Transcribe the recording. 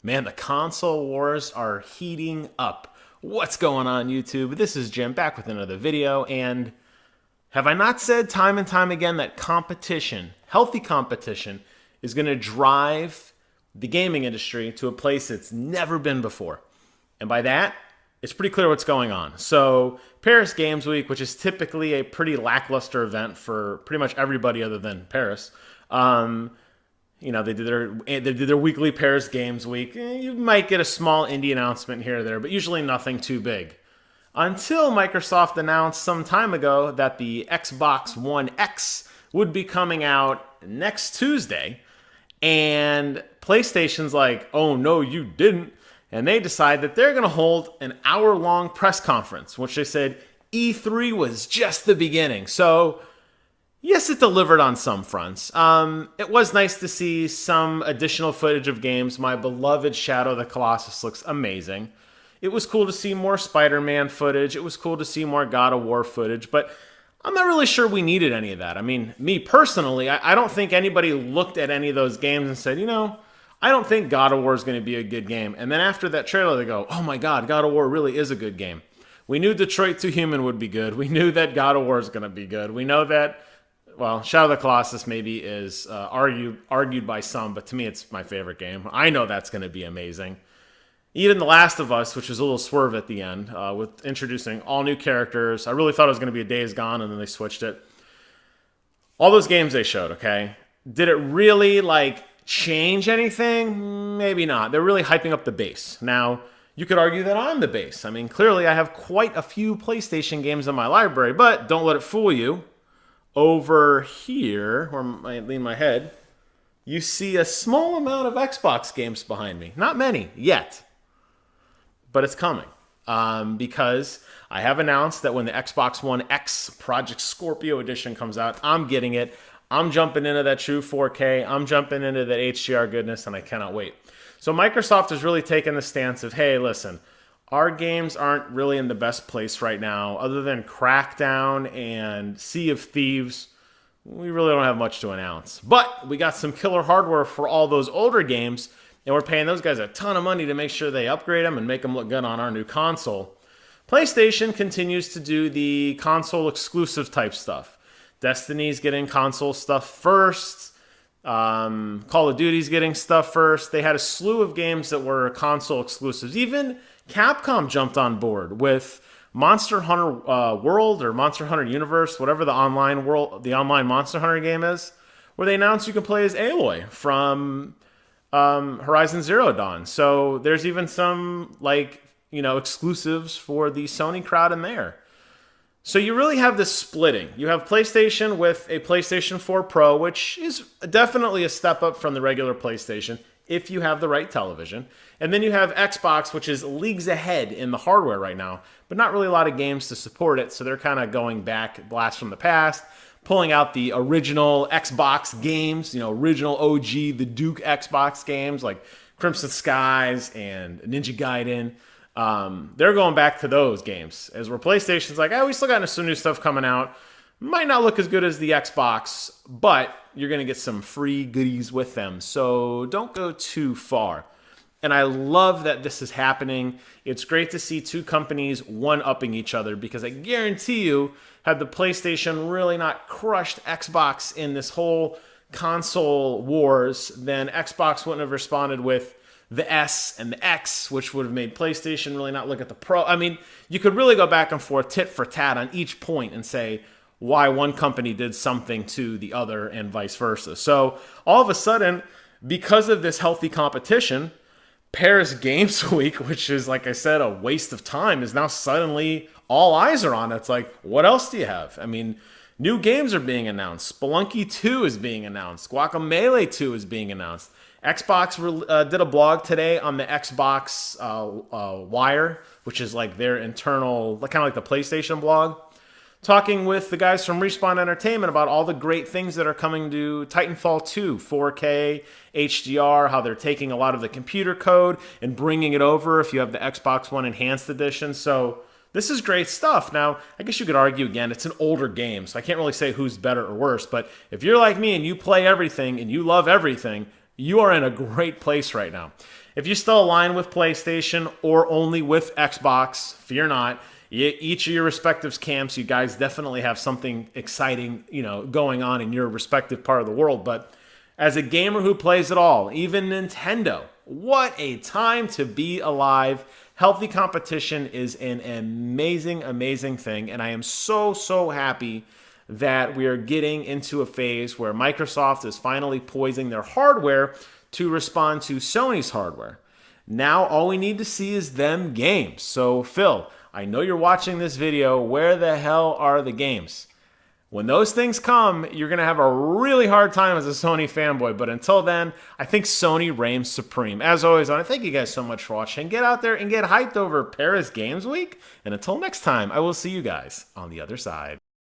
Man, the console wars are heating up. What's going on, YouTube? This is Jim back with another video. And have I not said time and time again that competition, healthy competition, is going to drive the gaming industry to a place it's never been before? And by that, it's pretty clear what's going on. So, Paris Games Week, which is typically a pretty lackluster event for pretty much everybody other than Paris, they did their weekly Paris Games Week. You might get a small indie announcement here or there, but usually nothing too big. Until Microsoft announced some time ago that the Xbox One X would be coming out next Tuesday, and PlayStation's like, "Oh no, you didn't," and they decide that they're going to hold an hour-long press conference, which they said E3 was just the beginning. So, yes, it delivered on some fronts. It was nice to see some additional footage of games. My beloved Shadow of the Colossus looks amazing. It was cool to see more Spider-Man footage. It was cool to see more God of War footage, but I'm not really sure we needed any of that. I mean, me personally, I don't think anybody looked at any of those games and said, I don't think God of War is going to be a good game. And then after that trailer, they go, oh my God, God of War really is a good game. We knew Detroit 2 Human would be good. We knew that God of War is going to be good. We know that, well, Shadow of the Colossus maybe is argued by some, but to me it's my favorite game. I know that's going to be amazing. Even The Last of Us, which was a little swerve at the end, with introducing all new characters. I really thought it was going to be a Days Gone, and then they switched it. All those games they showed, okay? Did it really, change anything? Maybe not. They're really hyping up the base. Now, you could argue that I'm the base. I mean, clearly I have quite a few PlayStation games in my library, but don't let it fool you. Over here, where I lean my head, you see a small amount of Xbox games behind me. Not many, yet. But it's coming. Because I have announced that when the Xbox One X Project Scorpio Edition comes out, I'm getting it. I'm jumping into that true 4K. I'm jumping into that HDR goodness, and I cannot wait. So Microsoft has really taken the stance of, hey, listen, our games aren't really in the best place right now. Other than Crackdown and Sea of Thieves, we really don't have much to announce. But we got some killer hardware for all those older games, and we're paying those guys a ton of money to make sure they upgrade them and make them look good on our new console. PlayStation continues to do the console exclusive type stuff. Destiny's getting console stuff first. Call of Duty's getting stuff first. They had a slew of games that were console exclusives. Even Capcom jumped on board with Monster Hunter World or Monster Hunter Universe, whatever the online Monster Hunter game is, where they announced you can play as Aloy from Horizon Zero Dawn. So there's even some exclusives for the Sony crowd in there. So you really have this splitting. You have PlayStation with a PlayStation 4 Pro, which is definitely a step up from the regular PlayStation if you have the right television. And then you have Xbox, which is leagues ahead in the hardware right now, but not really a lot of games to support it. So they're kind of going back, blast from the past, pulling out the original Xbox games, original OG, the Duke Xbox games like Crimson Skies and Ninja Gaiden. They're going back to those games. As where PlayStation's like, we still got some new stuff coming out. Might not look as good as the Xbox, but you're going to get some free goodies with them. So don't go too far. And I love that this is happening. It's great to see two companies one-upping each other because I guarantee you, had the PlayStation really not crushed Xbox in this whole console wars, then Xbox wouldn't have responded with the S and the X, which would have made PlayStation really not look at the Pro. I mean, you could really go back and forth, tit for tat on each point and say why one company did something to the other and vice versa. So all of a sudden, because of this healthy competition, Paris Games Week, which is, like I said, a waste of time, is now suddenly all eyes are on it. It's like, what else do you have? I mean, new games are being announced. Spelunky 2 is being announced. Guacamelee 2 is being announced. Xbox did a blog today on the Xbox Wire, which is like their internal, kind of like the PlayStation blog, talking with the guys from Respawn Entertainment about all the great things that are coming to Titanfall 2, 4K, HDR, how they're taking a lot of the computer code and bringing it over if you have the Xbox One Enhanced Edition. So this is great stuff. Now, I guess you could argue again, it's an older game, so I can't really say who's better or worse, but if you're like me and you play everything and you love everything, you are in a great place right now. If you still align with PlayStation or only with Xbox, fear not. Each of your respective camps, you guys definitely have something exciting, going on in your respective part of the world. But as a gamer who plays it all, even Nintendo, what a time to be alive. Healthy competition is an amazing, amazing thing. And I am so, so happy that we are getting into a phase where Microsoft is finally poising their hardware to respond to Sony's hardware. Now all we need to see is them games. So Phil, I know you're watching this video. Where the hell are the games? When those things come, you're going to have a really hard time as a Sony fanboy. But until then, I think Sony reigns supreme. As always, I want to thank you guys so much for watching. Get out there and get hyped over Paris Games Week. And until next time, I will see you guys on the other side.